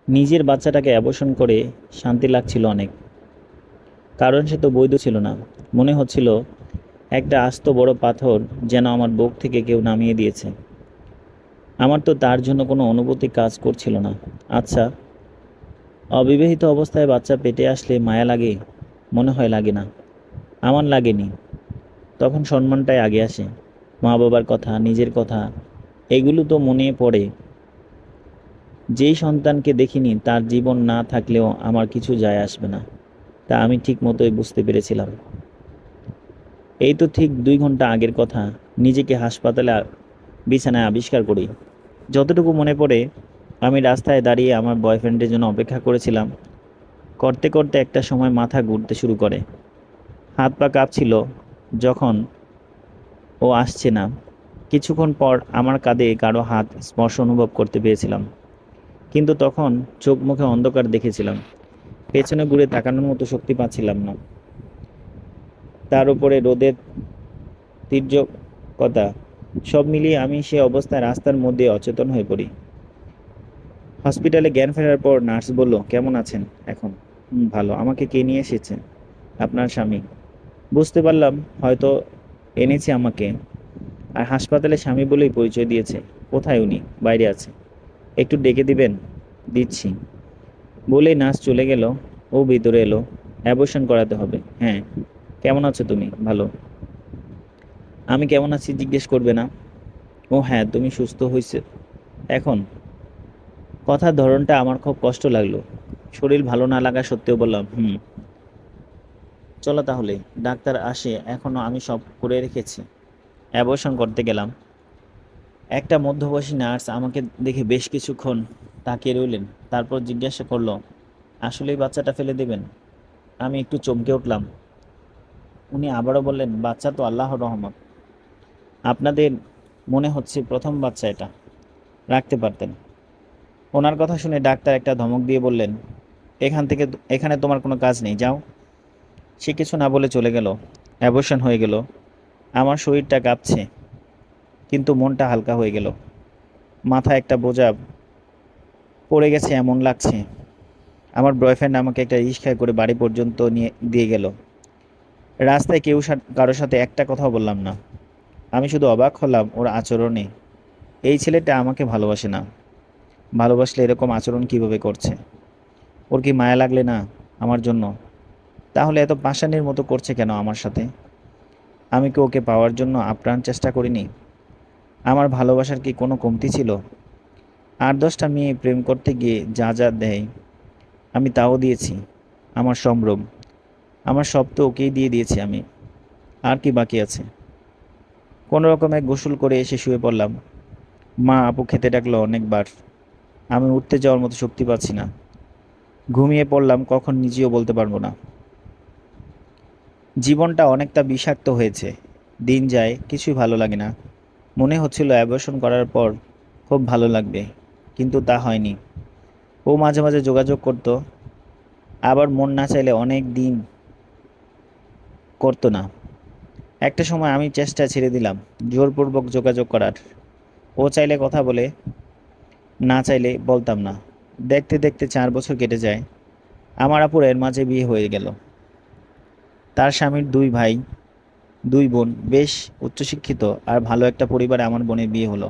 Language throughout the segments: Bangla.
নিজের বাচ্চাটাকে অ্যাবর্শন করে শান্তি লাগছিল অনেক, কারণ সে তো বৈধ ছিল না। মনে হচ্ছিল একটা আস্ত বড় পাথর যেন আমার বুক থেকে কেউ নামিয়ে দিয়েছে। আমার তো তার জন্য কোনো অনুভূতি কাজ করছিল না। আচ্ছা, অবিবাহিত অবস্থায় বাচ্চা পেটে আসলে মায়া লাগে? মনে হয় লাগে না। আমার লাগেনি। তখন সম্মানটাই আগে আসে। মা বাবার কথা, নিজের কথা, এগুলো তো মনে পড়ে। যেই সন্তানকে দেখিনি তার জীবন না থাকলেও আমার কিছু যায় আসবে না, তা আমি ঠিক মতোই বুঝতে পেরেছিলাম। এই তো ঠিক 2 ঘন্টা আগের কথা। নিজেকে হাসপাতালে বিছানায় আবিষ্কার করি। যতটুকু মনে পড়ে, আমি রাস্তায় দাঁড়িয়ে আমার বয়ফ্রেন্ডের জন্য অপেক্ষা করেছিলাম। করতে করতে একটা সময় মাথা ঘুরতে শুরু করে, হাত পা কাঁপছিল। যখন ও আসছে না, কিছুক্ষণ পর আমার কাঁধে কারো হাত স্পর্শ অনুভব করতে পেরেছিলাম। কিন্তু তখন চোখ মুখে অন্ধকার দেখেছিলাম। পেছনে ঘুরে তাকানোর মতো শক্তি পাচ্ছিলাম না। তার উপরে রোদের তীর্যকতা, সব মিলিয়ে আমি সে অবস্থায় রাস্তার মধ্যে অচেতন হয়ে পড়ি। হসপিটালে জ্ঞান ফেরার পর নার্স বলল, কেমন আছেন এখন? ভালো। আমাকে কে নিয়ে এসেছে? আপনার স্বামী। বুঝতে পারলাম হয়তো এনেছে আমাকে। আর হাসপাতালে স্বামী বলেই পরিচয় দিয়েছে। কোথায় উনি? বাইরে আছে। একটু ডেকে দিবেন? দিচ্ছি। বলেই নার্স চলে গেল। ও ভিতরে এলো। অ্যাবর্শন করাতে হবে? হ্যাঁ। কেমন আছো তুমি? ভালো। আমি কেমন আছি জিজ্ঞেস করবে না? ও হ্যাঁ, তুমি সুস্থ হয়েছে এখন? কথার ধরনটা আমার খুব কষ্ট লাগলো। শরীর ভালো না লাগা সত্ত্বেও বললাম, চলো তাহলে। ডাক্তার আসে এখনো আমি সব করে রেখেছি। অ্যাবর্শন করতে গেলাম। একটা মধ্যবয়সী নার্স আমাকে দেখে বেশ কিছুক্ষণ তাকিয়ে রইলেন। তারপর জিজ্ঞাসা করলো, আসলেই বাচ্চাটা ফেলে দেবেন? আমি একটু চমকে উঠলাম। উনি আবারও বললেন, বাচ্চা তো আল্লাহর রহমত। আপনাদের মনে হচ্ছে প্রথম বাচ্চা, এটা রাখতে পারতেন। ওনার কথা শুনে ডাক্তার একটা ধমক দিয়ে বললেন, এখানে তোমার কোনো কাজ নেই, যাও। সে কিছু না বলে চলে গেল। অ্যাবর্শন হয়ে গেল। আমার শরীরটা কাঁপছে, কিন্তু মনটা হালকা হয়ে গেল। মাথায় একটা বোঝা পড়ে গেছে এমন লাগছে। আমার বয়ফ্রেন্ড আমাকে একটা রিকশায় করে বাড়ি পর্যন্ত নিয়ে দিয়ে গেল। রাস্তায় কারোর সাথে একটা কথাও বললাম না। আমি শুধু অবাক হলাম ওর আচরণে। এই ছেলেটা আমাকে ভালোবাসে না। ভালোবাসলে এরকম আচরণ কিভাবে করছে? ওর কি মায়া লাগলে না আমার জন্য? তাহলে এত পাষাণের মতো করছে কেন আমার সাথে? আমি কি ওকে পাওয়ার জন্য আপ্রাণ চেষ্টা করিনি? আমার ভালোবাসার কি কোনো কমতি ছিল? 8-10টা মেয়ে প্রেম করতে গিয়ে যা যা দেয় আমি তাও দিয়েছি। আমার সম্ভ্রম, আমার সব তো ওকেই দিয়ে দিয়েছি আমি। আর কি বাকি আছে? কোনো রকমে গোসল করে এসে শুয়ে পড়লাম। মা আপু খেতে ডাকলো অনেকবার। আমি উঠতে যাওয়ার মতো শক্তি পাচ্ছি না। ঘুমিয়ে পড়লাম, কখন নিজেও বলতে পারবো না। জীবনটা অনেকটা বিষাক্ত হয়েছে। দিন যায়, কিছুই ভালো লাগে না। মনে হচ্ছিল অ্যাবর্শন করার পর খুব ভালো লাগবে, কিন্তু তা হয়নি। ও মাঝে মাঝে যোগাযোগ করতো, আবার মন না চাইলে অনেক দিন করতো না। একটা সময় আমি চেষ্টা ছেড়ে দিলাম জোরপূর্বক যোগাযোগ করার। ও চাইলে কথা বলে, না চাইলে বলতাম না। দেখতে দেখতে 4 বছর কেটে যায়। আমার আপুর এর মাঝে বিয়ে হয়ে গেল। তার স্বামীর 2 ভাই, 2 বোন, বেশ উচ্চশিক্ষিত আর ভালো একটা পরিবারে আমার বোনের বিয়ে হলো।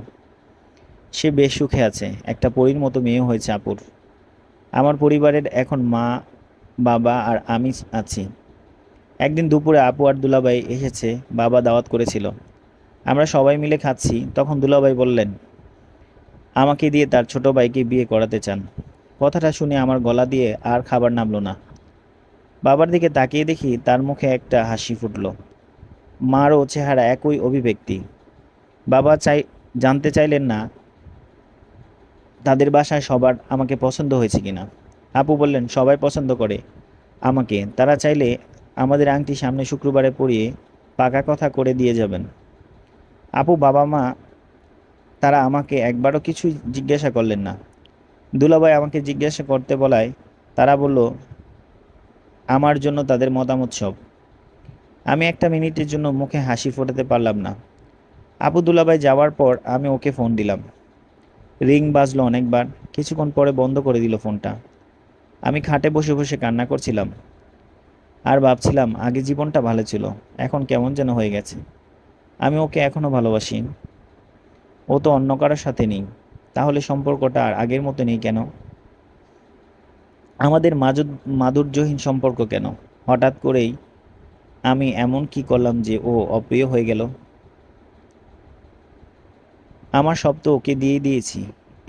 সে বেশ সুখে আছে। একটা পরীর মতো মেয়ে হয়েছে আপুর। আমার পরিবারের এখন মা, বাবা আর আমি আছি। একদিন দুপুরে আপু আর দুলাভাই এসেছে। বাবা দাওয়াত করেছিল। আমরা সবাই মিলে খাচ্ছি, তখন দুলাভাই বললেন, আমাকে দিয়ে তার ছোট ভাইকে বিয়ে করাতে চান। কথাটা শুনে আমার গলা দিয়ে আর খাবার নামলো না। বাবার দিকে তাকিয়ে দেখি তার মুখে একটা হাসি ফুটল। মারও চেহারা একই অভিব্যক্তি। বাবা জানতে চাইলেন না তাদের বাসায় সবার আমাকে পছন্দ হয়েছে কিনা। আপু বললেন, সবাই পছন্দ করে আমাকে। তারা চাইলে আমাদের আংটি সামনে শুক্রবারে পরিয়ে পাকা কথা করে দিয়ে যাবেন। আপু, বাবা মা তারা আমাকে একবারও কিছু জিজ্ঞাসা করলেন না। দুলাভাই আমাকে জিজ্ঞাসা করতে বলায় তারা বলল, আমার জন্য তাদের মতামত সব। আমি একটা মিনিটের জন্য মুখে হাসি ফোটাতে পারলাম না। আপু দুলাভাই যাওয়ার পর আমি ওকে ফোন দিলাম। রিং বাজলো অনেকবার, কিছুক্ষণ পরে বন্ধ করে দিল ফোনটা। আমি খাটে বসে বসে কান্না করছিলাম আর ভাবছিলাম আগে জীবনটা ভালো ছিল, এখন কেমন যেন হয়ে গেছে। আমি ওকে এখনো ভালোবাসি, ও তো অন্য কারোর সাথে নেই। তাহলে সম্পর্কটা আর আগের মতো নেই কেন? আমাদের মাধুর্যহীন সম্পর্ক কেন? হঠাৎ করেই আমি এমন কি করলাম যে ও অপ্রিয় হয়ে গেল? আমার সব তো ওকে দিয়ে দিয়েছি,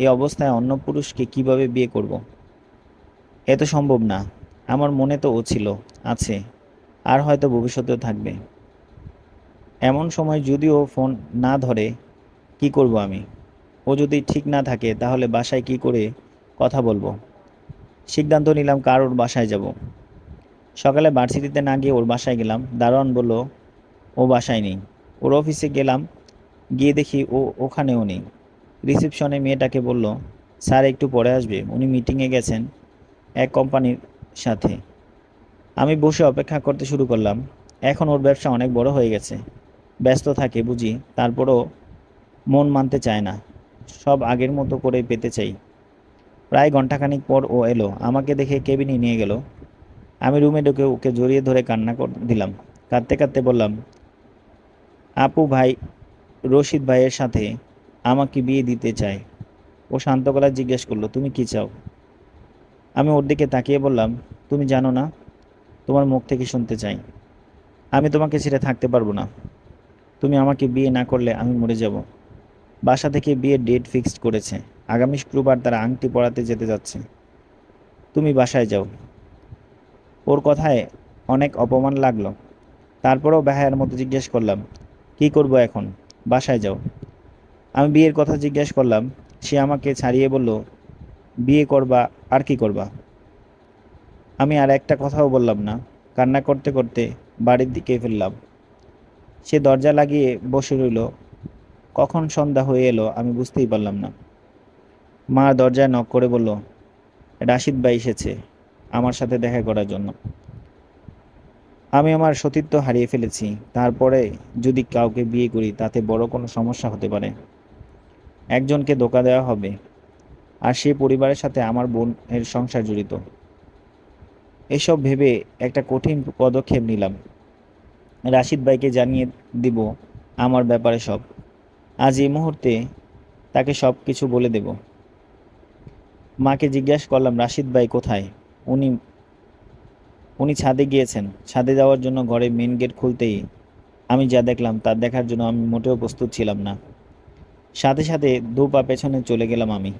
এই অবস্থায় অন্য পুরুষকে কিভাবে বিয়ে করব? এ তো সম্ভব না। আমার মনে তো ও ছিল, আছে, আর হয়তো ভবিষ্যতেও থাকবে। এমন সময় যদি ও ফোন না ধরে, কি করব আমি? ও যদি ঠিক না থাকে তাহলে বাসায় কি করে কথা বলবো? সিদ্ধান্ত নিলাম কার ওর বাসায় যাব। সকালে ভার্সিটিতে না গিয়ে ওর বাসায় গেলাম। দারোয়ান বলল ও বাসায় নেই। ওর অফিসে গেলাম, গিয়ে দেখি ও ওখানেও নেই। রিসেপশনে মেয়েটাকে বলল, স্যার একটু পরে আসবে, উনি মিটিংয়ে গেছেন এক কোম্পানির সাথে। আমি বসে অপেক্ষা করতে শুরু করলাম। এখন ওর ব্যবসা অনেক বড় হয়ে গেছে, ব্যস্ত থাকে বুঝি, তারপরও মন মানতে চায় না, সব আগের মতো করে পেতে চাই। প্রায় ঘন্টাখানিক পর ও এলো, আমাকে দেখে কেবিনে নিয়ে গেল। আমি রুমে ঢুকে ওকে জড়িয়ে ধরে কান্না দিলাম। কাঁদতে কাঁদতে বললাম, আপু ভাই রশিদ ভাইয়ের সাথে আমাকে বিয়ে দিতে চায়। ও শান্ত গলায় জিজ্ঞেস করলো, তুমি কি চাও? আমি ওর দিকে তাকিয়ে বললাম, তুমি জানো না, তোমার মুখ থেকে শুনতে চাই। আমি তোমাকে ছেড়ে থাকতে পারবো না। তুমি আমাকে বিয়ে না করলে আমি মরে যাব। বাসা থেকে বিয়ের ডেট ফিক্সড করেছে, আগামী শুক্রবার তারা আংটি পরাতে যেতে যাচ্ছে। তুমি বাসায় যাও। ওর কথায় অনেক অপমান লাগলো, তারপরেও বেহায়ার মতো জিজ্ঞেস করলাম, কি করব এখন? বাসায় যাও। আমি বিয়ের কথা জিজ্ঞেস করলাম, সে আমাকে ছাড়িয়ে বলল, বিয়ে করবা আর কি করবা? আমি আর একটা কথাও বললাম না। কান্না করতে করতে বাড়ির দিকে ফিরলাম। সে দরজা লাগিয়ে বসে রইল। কখন সন্ধ্যা হয়ে এলো আমি বুঝতেই পারলাম না। মা দরজায় নক করে বলল, রাশিদ ভাই এসেছে আমার সাথে দেখা করার জন্য। আমি আমার সতীত্ব হারিয়ে ফেলেছি, তারপরে যদি কাউকে বিয়ে করি তাতে বড় কোনো সমস্যা হতে পারে। একজনকে ধোঁকা দেওয়া হবে, আর সে পরিবারের সাথে আমার বোনের সংসার জড়িত। এসব ভেবে একটা কঠিন পদক্ষেপ নিলাম। রাশিদ ভাইকে জানিয়ে দিব আমার ব্যাপারে সব। আজ এই মুহূর্তে তাকে সব কিছু বলে দেব। মাকে জিজ্ঞাসা করলাম, রাশিদ ভাই কোথায়? উনি উনি ছাদে গিয়েছেন। ছাদে যাওয়ার জন্য ঘরে মেন গেট খুলতেই আমি যা দেখলাম তা দেখার জন্য আমি মোটেও প্রস্তুত ছিলাম না। সাথে সাথে দু পা পেছনে চলে গেলাম আমি।